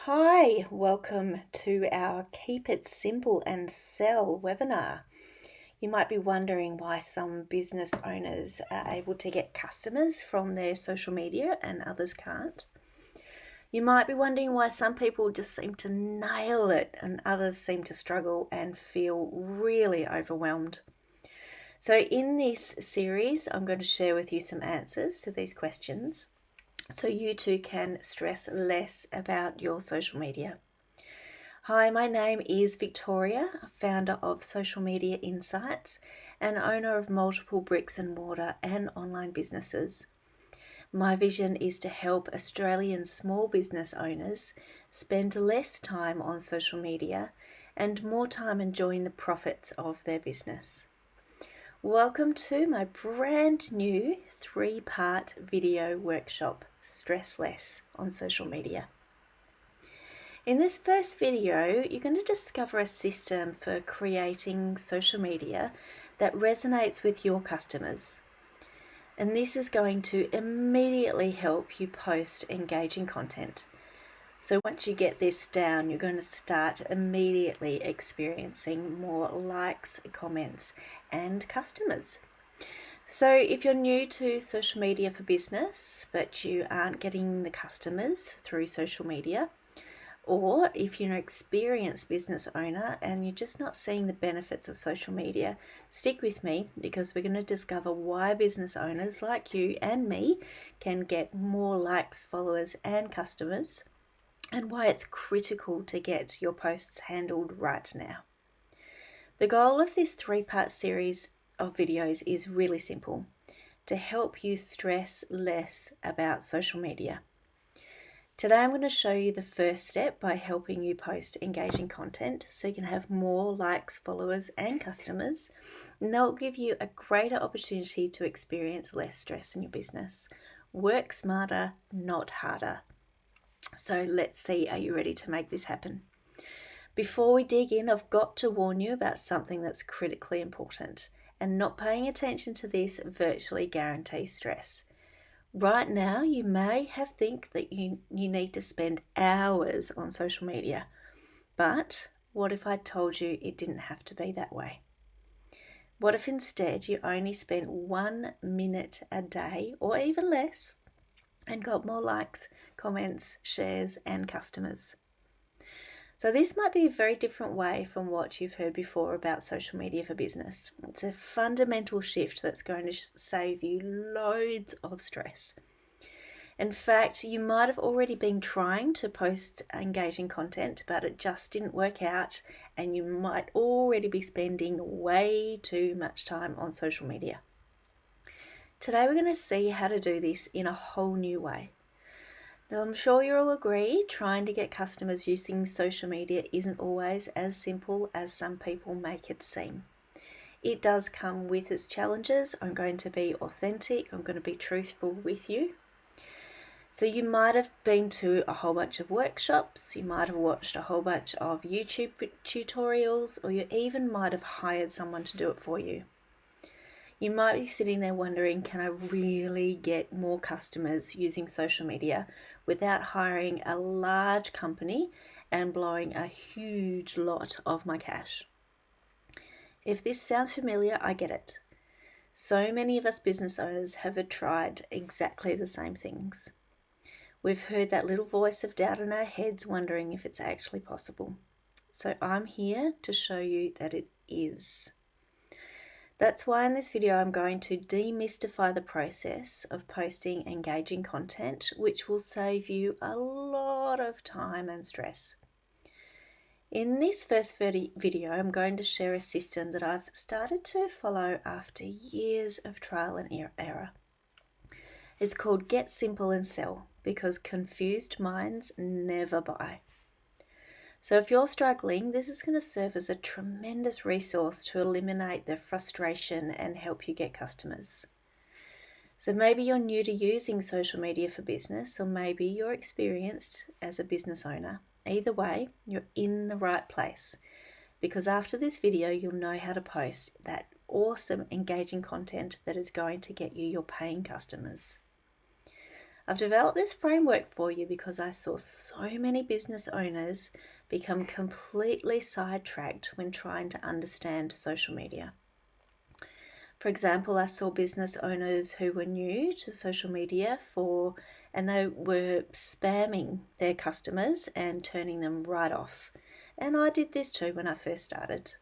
Hi, welcome to our Keep It Simple and Sell webinar. You might be wondering why some business owners are able to get customers from their social media and others can't. You might be wondering why some people just seem to nail it and others seem to struggle and feel really overwhelmed. So in this series, I'm going to share with you some answers to these questions so you too can stress less about your social media. Hi, my name is Victoria, founder of Social Media Insights and owner of multiple bricks and mortar and online businesses. My vision is to help Australian small business owners spend less time on social media and more time enjoying the profits of their business. Welcome to my brand new 3-part video workshop, Stress Less on Social Media. In this first video, you're going to discover a system for creating social media that resonates with your customers. And this is going to immediately help you post engaging content. So once you get this down, you're going to start immediately experiencing more likes, comments, and customers. So if you're new to social media for business, but you aren't getting the customers through social media, or if you're an experienced business owner and you're just not seeing the benefits of social media, stick with me because we're going to discover why business owners like you and me can get more likes, followers, and customers, and why it's critical to get your posts handled right now. The goal of this 3-part series of videos is really simple: to help you stress less about social media. Today I'm going to show you the first step by helping you post engaging content so you can have more likes, followers, and customers, and that will give you a greater opportunity to experience less stress in your business. Work smarter, not harder. So let's see, are you ready to make this happen? Before we dig in, I've got to warn you about something that's critically important, and not paying attention to this virtually guarantees stress. Right now, you may have think that you need to spend hours on social media, but what if I told you it didn't have to be that way? What if instead you only spent 1 minute a day or even less and got more likes, comments, shares, and customers? So this might be a very different way from what you've heard before about social media for business. It's a fundamental shift that's going to save you loads of stress. In fact, you might have already been trying to post engaging content, but it just didn't work out, and you might already be spending way too much time on social media. Today we're going to see how to do this in a whole new way. Now, I'm sure you'll agree, trying to get customers using social media isn't always as simple as some people make it seem. It does come with its challenges. I'm going to be authentic. I'm going to be truthful with you. So you might have been to a whole bunch of workshops, you might have watched a whole bunch of YouTube tutorials, or you even might have hired someone to do it for you. You might be sitting there wondering, can I really get more customers using social media without hiring a large company and blowing a huge lot of my cash? If this sounds familiar, I get it. So many of us business owners have tried exactly the same things. We've heard that little voice of doubt in our heads wondering if it's actually possible. So I'm here to show you that it is. That's why in this video I'm going to demystify the process of posting engaging content, which will save you a lot of time and stress. In this first video, I'm going to share a system that I've started to follow after years of trial and error. It's called Get Simple and Sell, because confused minds never buy. So if you're struggling, this is going to serve as a tremendous resource to eliminate the frustration and help you get customers. So maybe you're new to using social media for business, or maybe you're experienced as a business owner. Either way, you're in the right place, because after this video, you'll know how to post that awesome, engaging content that is going to get you your paying customers. I've developed this framework for you because I saw so many business owners become completely sidetracked when trying to understand social media. For example, I saw business owners who were new to social media and they were spamming their customers and turning them right off. And I did this too when I first started.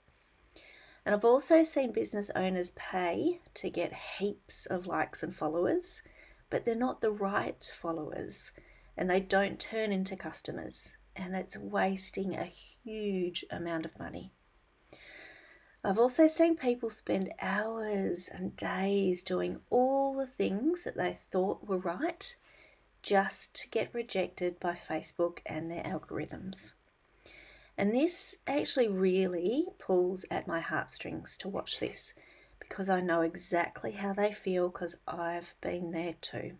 And I've also seen business owners pay to get heaps of likes and followers, but they're not the right followers and they don't turn into customers, and it's wasting a huge amount of money. I've also seen people spend hours and days doing all the things that they thought were right just to get rejected by Facebook and their algorithms. And this actually really pulls at my heartstrings to watch this, because I know exactly how they feel, because I've been there too.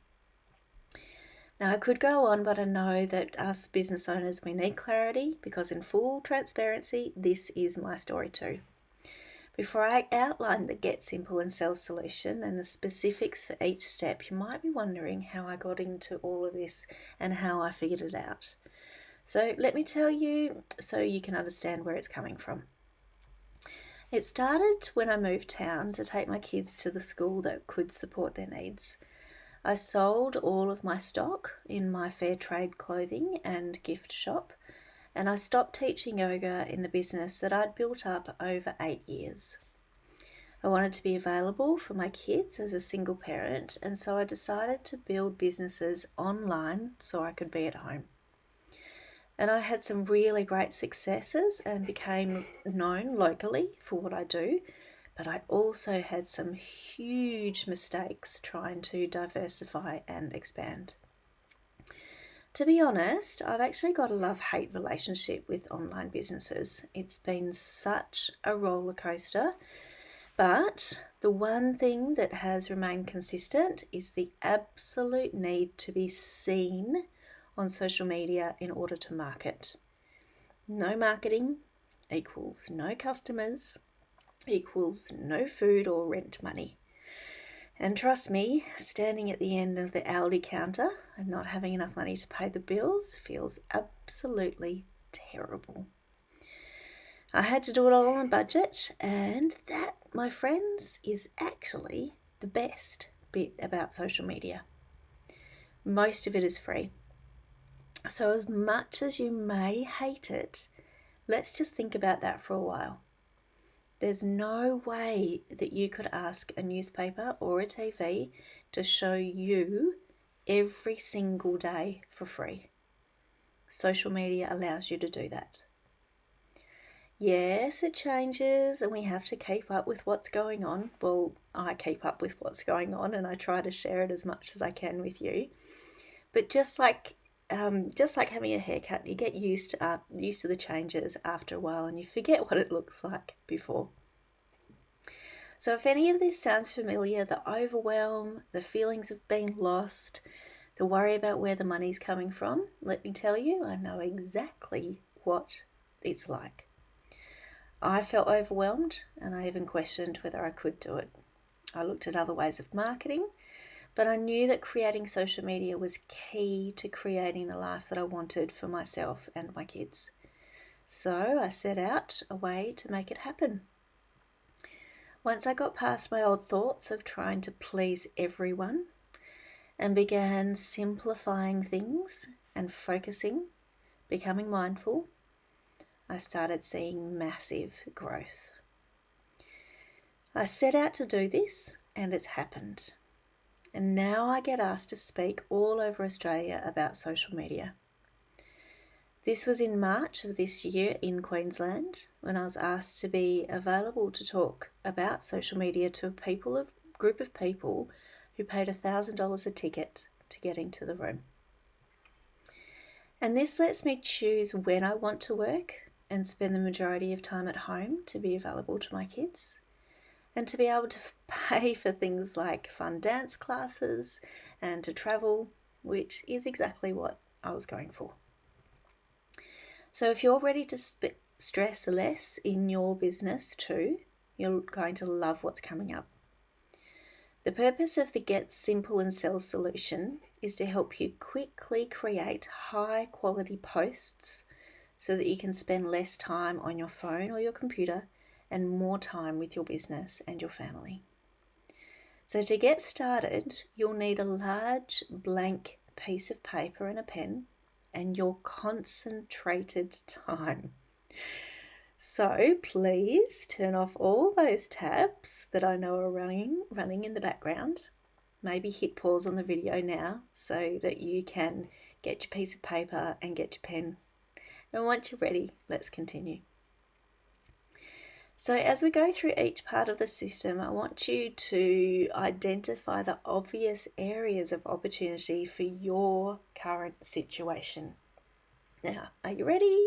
Now, I could go on, but I know that us business owners, we need clarity, because in full transparency, this is my story too. Before I outline the Get Simple and Sell solution and the specifics for each step, you might be wondering how I got into all of this and how I figured it out. So let me tell you so you can understand where it's coming from. It started when I moved town to take my kids to the school that could support their needs. I sold all of my stock in my fair trade clothing and gift shop, and I stopped teaching yoga in the business that I'd built up over 8 years. I wanted to be available for my kids as a single parent, and so I decided to build businesses online so I could be at home. And I had some really great successes and became known locally for what I do, but I also had some huge mistakes trying to diversify and expand. To be honest, I've actually got a love-hate relationship with online businesses. It's been such a roller coaster, but the one thing that has remained consistent is the absolute need to be seen on social media in order to market. No marketing equals no customers equals no food or rent money. And trust me, standing at the end of the Aldi counter and not having enough money to pay the bills feels absolutely terrible. I had to do it all on a budget, and that, my friends, is actually the best bit about social media. Most of it is free. So as much as you may hate it, let's just think about that for a while. There's no way that you could ask a newspaper or a TV to show you every single day for free. Social media allows you to do that. Yes, it changes and we have to keep up with what's going on. Well, I keep up with what's going on and I try to share it as much as I can with you. But just like having a haircut, you get used to the changes after a while and you forget what it looks like before. So if any of this sounds familiar, the overwhelm, the feelings of being lost, the worry about where the money's coming from, let me tell you, I know exactly what it's like. I felt overwhelmed and I even questioned whether I could do it. I looked at other ways of marketing, but I knew that creating social media was key to creating the life that I wanted for myself and my kids. So I set out a way to make it happen. Once I got past my old thoughts of trying to please everyone and began simplifying things and focusing, becoming mindful, I started seeing massive growth. I set out to do this and it's happened. And now I get asked to speak all over Australia about social media. This was in March of this year in Queensland when I was asked to be available to talk about social media to a group of people who paid $1,000 a ticket to get into the room. And this lets me choose when I want to work and spend the majority of time at home to be available to my kids, and to be able to pay for things like fun dance classes and to travel, which is exactly what I was going for. So if you're ready to stress less in your business too, you're going to love what's coming up. The purpose of the Get Simple and Sell solution is to help you quickly create high quality posts so that you can spend less time on your phone or your computer and more time with your business and your family. So to get started, you'll need a large blank piece of paper and a pen and your concentrated time. So please turn off all those tabs that I know are running in the background. Maybe hit pause on the video now so that you can get your piece of paper and get your pen. And once you're ready, let's continue. So as we go through each part of the system, I want you to identify the obvious areas of opportunity for your current situation. Now, are you ready?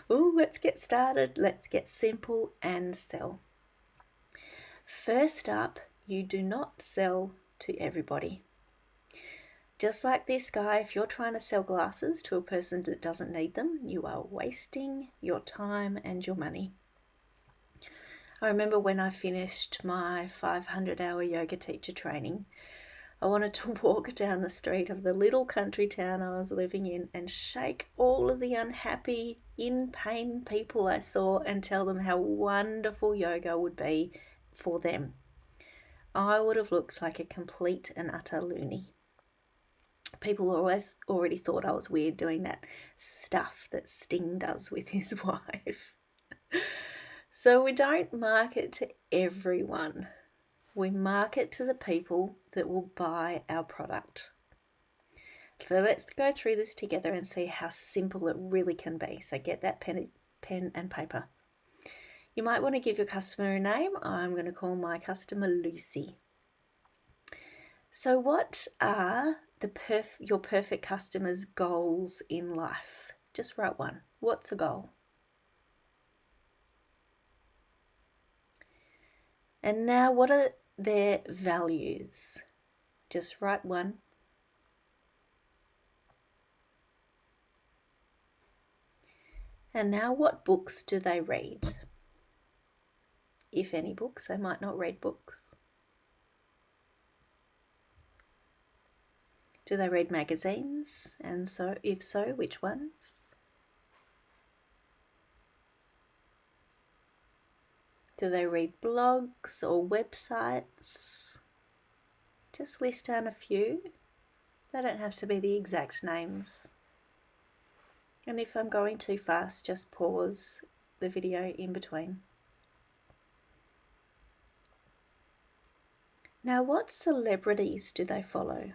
Let's get started. Let's get simple and sell. First up, you do not sell to everybody. Just like this guy, if you're trying to sell glasses to a person that doesn't need them, you are wasting your time and your money. I remember when I finished my 500-hour yoga teacher training, I wanted to walk down the street of the little country town I was living in and shake all of the unhappy, in pain people I saw and tell them how wonderful yoga would be for them. I would have looked like a complete and utter loony. People always already thought I was weird doing that stuff that Sting does with his wife. So we don't market to everyone. We market to the people that will buy our product. So let's go through this together and see how simple it really can be. So get that pen and paper. You might want to give your customer a name. I'm going to call my customer Lucy. So what are your perfect customer's goals in life? Just write one. What's a goal? And now what are their values? Just write one. And now what books do they read? If any books, they might not read books. Do they read magazines? And so, if so, which ones? Do they read blogs or websites? Just list down a few. They don't have to be the exact names. And if I'm going too fast, just pause the video in between. Now, what celebrities do they follow?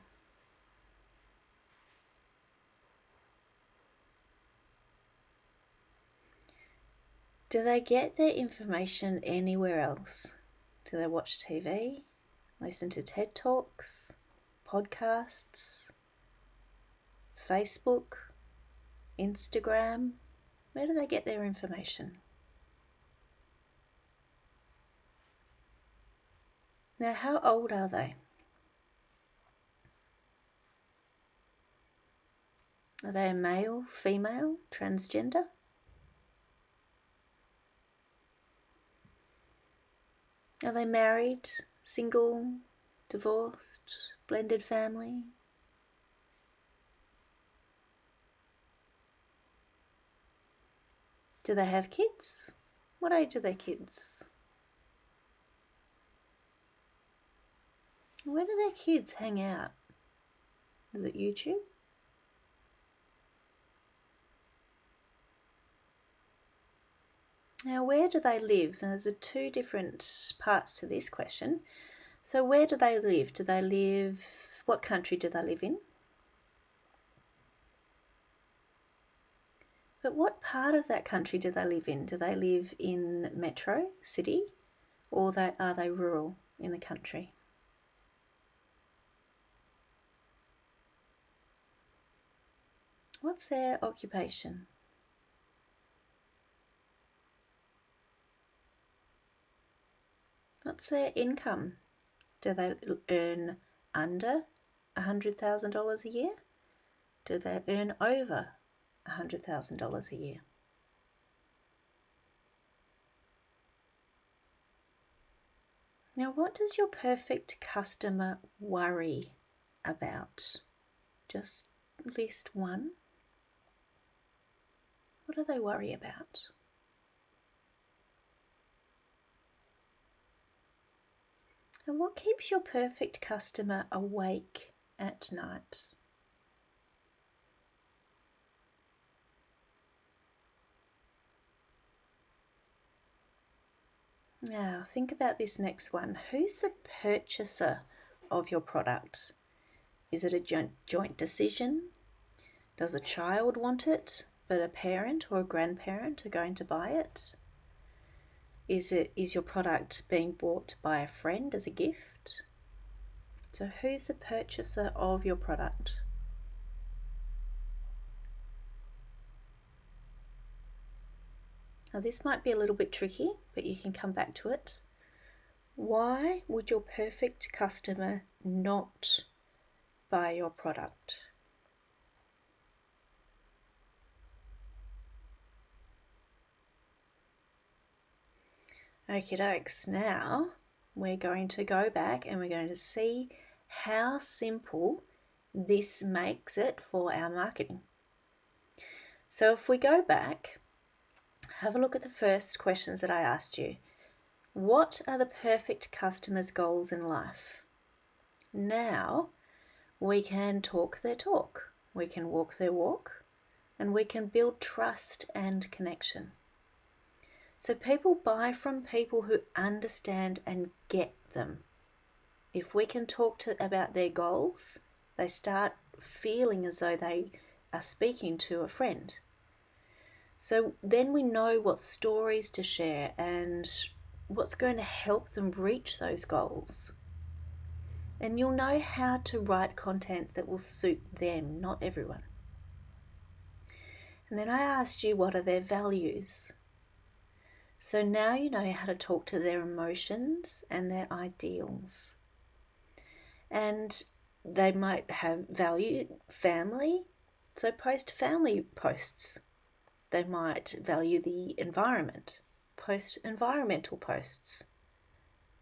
Do they get their information anywhere else? Do they watch TV, listen to TED Talks, podcasts, Facebook, Instagram? Where do they get their information? Now, how old are they? Are they a male, female, transgender? Are they married, single, divorced, blended family? Do they have kids? What age are their kids? Where do their kids hang out? Is it YouTube? Now, where do they live? And there's two different parts to this question. So where do they live? What country do they live in? But what part of that country do they live in? Do they live in metro, city, or are they rural in the country? What's their occupation? What's their income? Do they earn under $100,000 a year? Do they earn over $100,000 a year? Now, what does your perfect customer worry about? Just list one. What do they worry about? And what keeps your perfect customer awake at night? Now, think about this next one. Who's the purchaser of your product? Is it a joint decision? Does a child want it, but a parent or a grandparent are going to buy it? Is your product being bought by a friend as a gift? So who's the purchaser of your product? Now this might be a little bit tricky, but you can come back to it. Why would your perfect customer not buy your product? Okie dokes, now we're going to go back and we're going to see how simple this makes it for our marketing. So if we go back, have a look at the first questions that I asked you. What are the perfect customer's goals in life? Now we can talk their talk, we can walk their walk, and we can build trust and connection. So people buy from people who understand and get them. If we can talk about their goals, they start feeling as though they are speaking to a friend. So then we know what stories to share and what's going to help them reach those goals. And you'll know how to write content that will suit them, not everyone. And then I asked you, what are their values? So now you know how to talk to their emotions and their ideals. And they might have value family, so post family posts. They might value the environment, post environmental posts.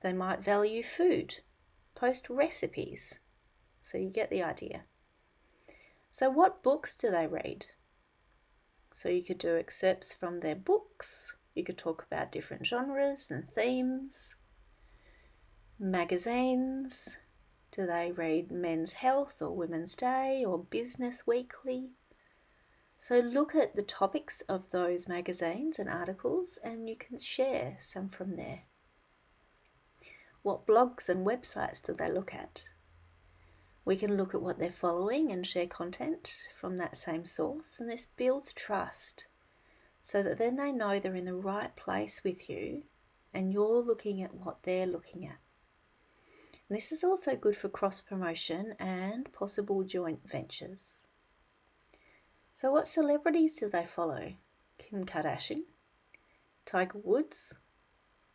They might value food, post recipes. So you get the idea. So what books do they read? So you could do excerpts from their books. You could talk about different genres and themes. Magazines. Do they read Men's Health or Women's Day or Business Weekly? So look at the topics of those magazines and articles and you can share some from there. What blogs and websites do they look at? We can look at what they're following and share content from that same source, and this builds trust so that then they know they're in the right place with you and you're looking at what they're looking at. And this is also good for cross-promotion and possible joint ventures. So what celebrities do they follow? Kim Kardashian? Tiger Woods?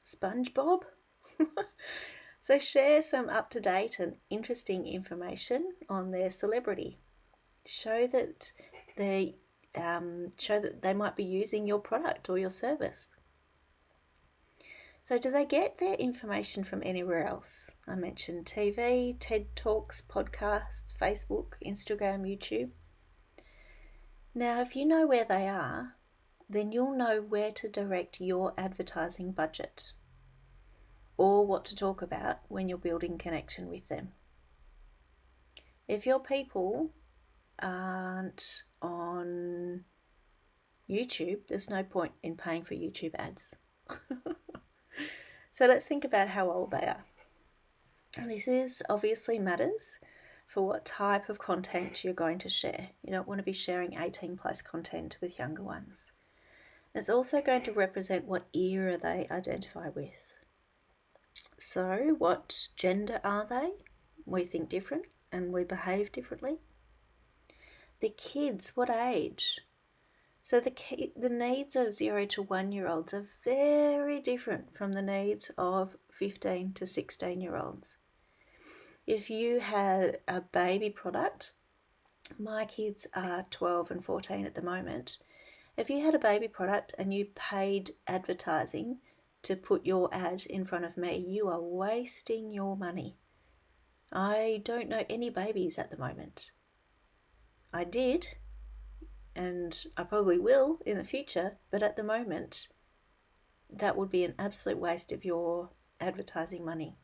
SpongeBob? So share some up-to-date and interesting information on their celebrity. Show that they might be using your product or your service. So do they get their information from anywhere else? I mentioned TV, TED Talks, podcasts, Facebook, Instagram, YouTube. Now, if you know where they are, then you'll know where to direct your advertising budget or what to talk about when you're building connection with them. If your people aren't on YouTube, there's no point in paying for YouTube ads. So let's think about how old they are. This is obviously matters for what type of content you're going to share. You don't want to be sharing 18 plus content with younger ones. It's also going to represent what era they identify with. So what gender are they? We think different and we behave differently. The kids, what age? So the needs of 0 to 1 year olds are very different from the needs of 15 to 16 year olds. If you had a baby product, my kids are 12 and 14 at the moment. If you had a baby product and you paid advertising to put your ad in front of me, you are wasting your money. I don't know any babies at the moment. I did, and I probably will in the future, but at the moment, that would be an absolute waste of your advertising money.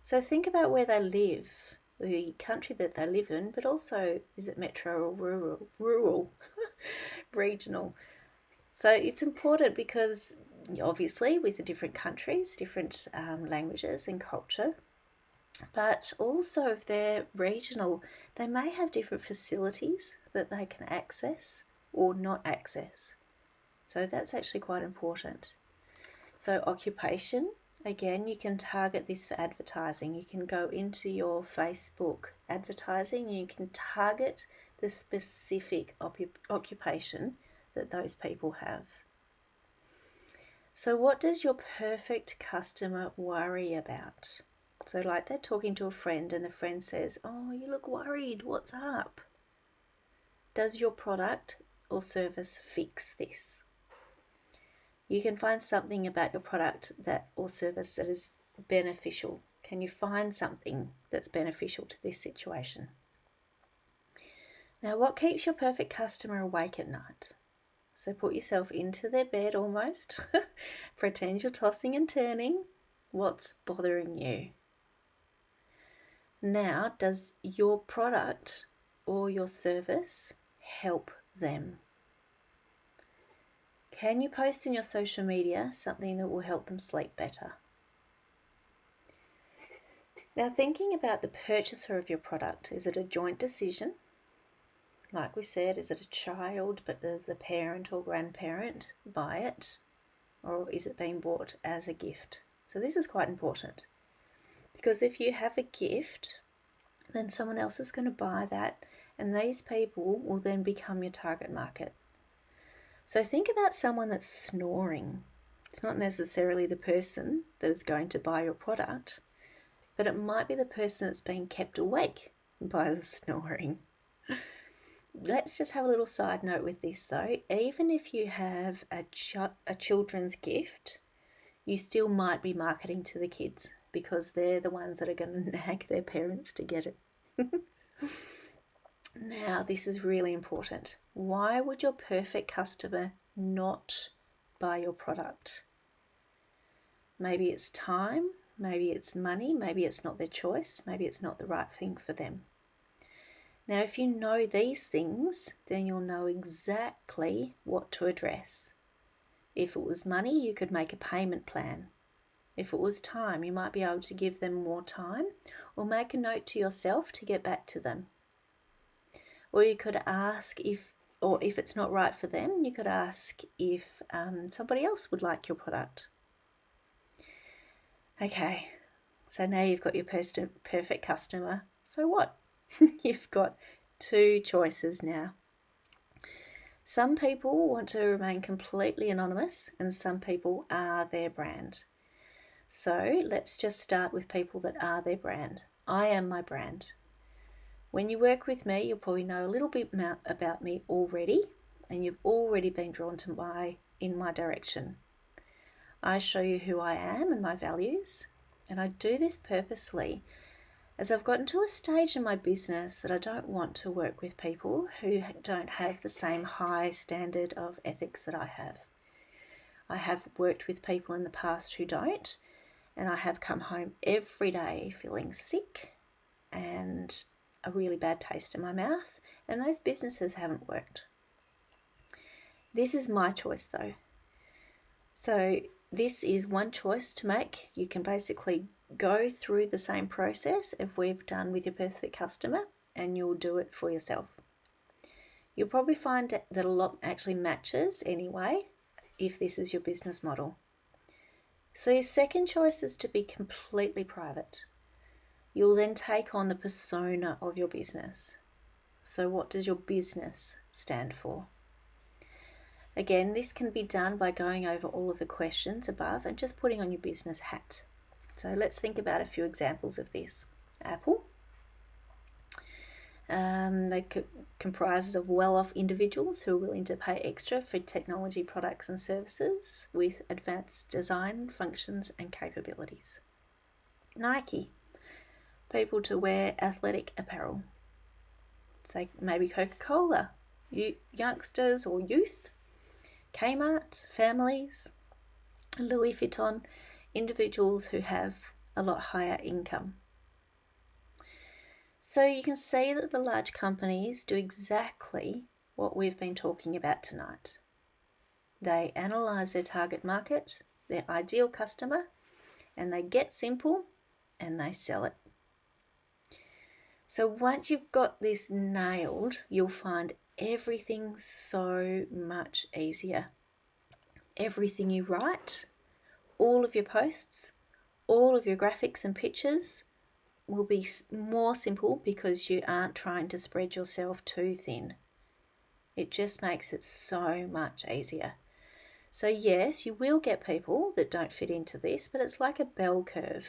So think about where they live, the country that they live in, but also, is it metro or rural, regional? So it's important because obviously with the different countries, different languages and culture, but also if they're regional, they may have different facilities that they can access or not access. So that's actually quite important. So occupation, again, you can target this for advertising. You can go into your Facebook advertising and you can target the specific occupation that those people have. So what does your perfect customer worry about? So like they're talking to a friend and the friend says, "Oh, you look worried, what's up?" Does your product or service fix this? You can find something about your product or service that is beneficial. Can you find something that's beneficial to this situation? Now, what keeps your perfect customer awake at night? So put yourself into their bed almost. Pretend you're tossing and turning. What's bothering you? Now, does your product or your service help them? Can you post in your social media something that will help them sleep better? Now, thinking about the purchaser of your product, is it a joint decision? Like we said, is it a child, but the parent or grandparent buy it? Or is it being bought as a gift? So this is quite important, because if you have a gift, then someone else is going to buy that, and these people will then become your target market. So think about someone that's snoring. It's not necessarily the person that is going to buy your product, but it might be the person that's being kept awake by the snoring. Let's just have a little side note with this though. Even if you have a children's gift, you still might be marketing to the kids because they're the ones that are going to nag their parents to get it. Now, this is really important. Why would your perfect customer not buy your product? Maybe it's time, maybe it's money, maybe it's not their choice, maybe it's not the right thing for them. Now, if you know these things, then you'll know exactly what to address. If it was money, you could make a payment plan. If it was time, you might be able to give them more time or make a note to yourself to get back to them. Or you could ask if it's not right for them, you could ask if somebody else would like your product. Okay, so now you've got your perfect customer. So what? You've got two choices now. Some people want to remain completely anonymous and some people are their brand. So let's just start with people that are their brand. I am my brand. When you work with me, you'll probably know a little bit about me already, and you've already been drawn to in my direction. I show you who I am and my values, and I do this purposely as I've gotten to a stage in my business that I don't want to work with people who don't have the same high standard of ethics that I have. I have worked with people in the past who don't, and I have come home every day feeling sick and a really bad taste in my mouth, and those businesses haven't worked. This is my choice though. So this is one choice to make. You can basically go through the same process if we've done with your perfect customer, and you'll do it for yourself. You'll probably find that a lot actually matches anyway if this is your business model. So your second choice is to be completely private. You'll then take on the persona of your business. So what does your business stand for? Again, this can be done by going over all of the questions above and just putting on your business hat. So let's think about a few examples of this. Apple. Comprises of well-off individuals who are willing to pay extra for technology products and services with advanced design, functions, and capabilities. Nike, people to wear athletic apparel. Say maybe Coca-Cola, youngsters or youth. Kmart, families. Louis Vuitton, individuals who have a lot higher income. So you can see that the large companies do exactly what we've been talking about tonight. They analyse their target market, their ideal customer, and they get simple and they sell it. So once you've got this nailed, you'll find everything so much easier. Everything you write, all of your posts, all of your graphics and pictures will be more simple because you aren't trying to spread yourself too thin. It just makes it so much easier. So yes, you will get people that don't fit into this, but it's like a bell curve.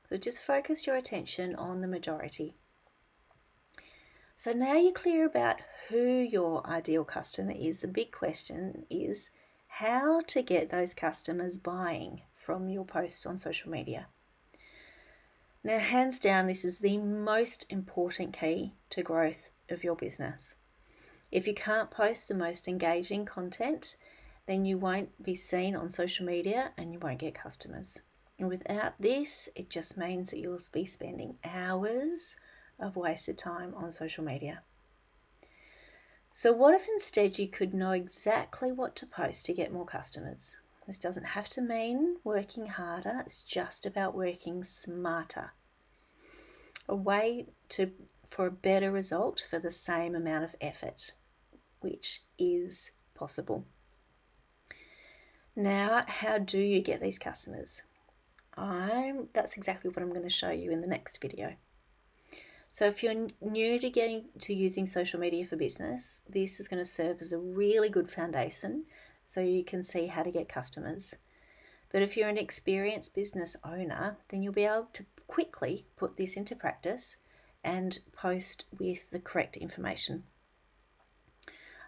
So just focus your attention on the majority. So now you're clear about who your ideal customer is. The big question is how to get those customers buying from your posts on social media. Now, hands down, this is the most important key to growth of your business. If you can't post the most engaging content, then you won't be seen on social media and you won't get customers. And without this, it just means that you'll be spending hours of wasted time on social media. So what if instead you could know exactly what to post to get more customers? This doesn't have to mean working harder, it's just about working smarter. A way for a better result for the same amount of effort, which is possible. Now, how do you get these customers? That's exactly what I'm going to show you in the next video. So if you're new to using social media for business, this is going to serve as a really good foundation so you can see how to get customers. But if you're an experienced business owner, then you'll be able to quickly put this into practice and post with the correct information.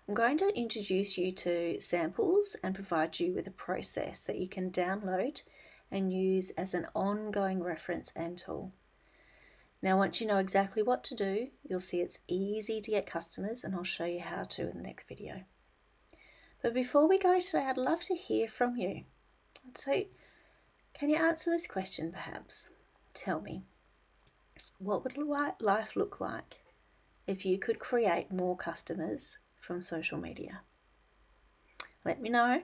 I'm going to introduce you to samples and provide you with a process that you can download and use as an ongoing reference and tool. Now, once you know exactly what to do, you'll see it's easy to get customers, and I'll show you how to in the next video. But before we go today, I'd love to hear from you. So, can you answer this question perhaps? Tell me, what would life look like if you could create more customers from social media? Let me know.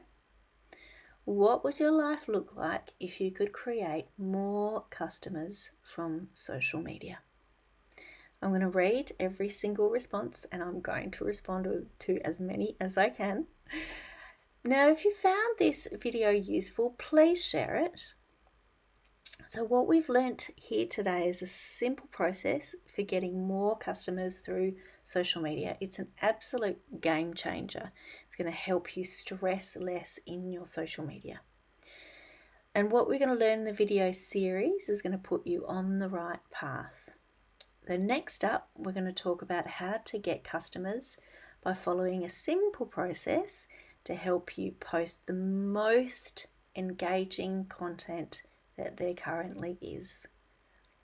What would your life look like if you could create more customers from social media? I'm going to read every single response and I'm going to respond to as many as I can. Now, if you found this video useful, please share it. So what we've learnt here today is a simple process for getting more customers through social media. It's an absolute game changer. It's going to help you stress less in your social media. And what we're going to learn in the video series is going to put you on the right path. So next up, we're going to talk about how to get customers by following a simple process to help you post the most engaging content that there currently is.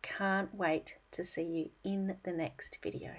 Can't wait to see you in the next video.